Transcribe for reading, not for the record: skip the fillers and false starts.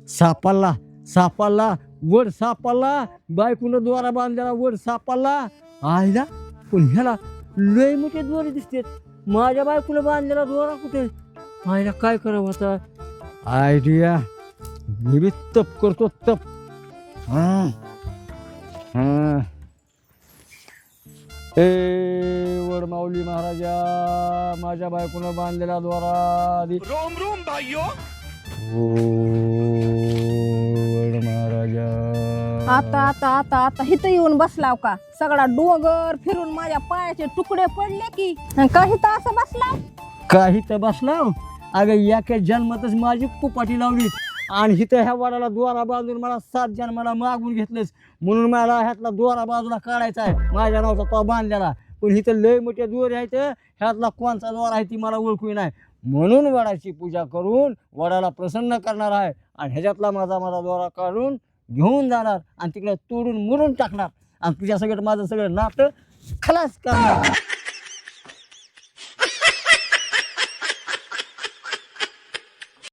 सापडला सापडला वड सापडला बायकोनं दोरा बांधलेला वड सापडला आयला पण ह्याला लय मोठे दोरे दिसतेत माझ्या बायकोनं बांधलेला दोरा कुठे आयला काय करावं आता आयडिया मी बी तप करतो तप ए वड माऊली महाराजा माझ्या बायकोनं बांधलेला दोरा रोम रोम भाइयों वड महाराजा आता आता आता आता इथं येऊन बसलाव का सगळा डोंगर फिरून माझ्या पायाचे तुकडे पडले की काही तर असं बसलाव काही तर बसला अगं एका जन्मातच माझी कुपाटी लावली आणि इथं ह्या वडाला दोरा बांधून मला 7 जन्माला मागून घेतलंस म्हणून मला ह्यातला दोरा बाजूला काढायचा आहे माझ्या नावाचा तो बांधलेला पण इथं लय मोठे दोरे आहेत ह्यातला कोणचा दोरा आहे ती मला ओळखू नाही म्हणून वडाची पूजा करून वडाला प्रसन्न करणार आहे आणि ह्याच्यातला माझा दोरा काढून घेऊन जाणार आणि तिकडे तोडून मुरून टाकणार आणि तुझ्या सगळं माझं सगळं नातं खलास करणार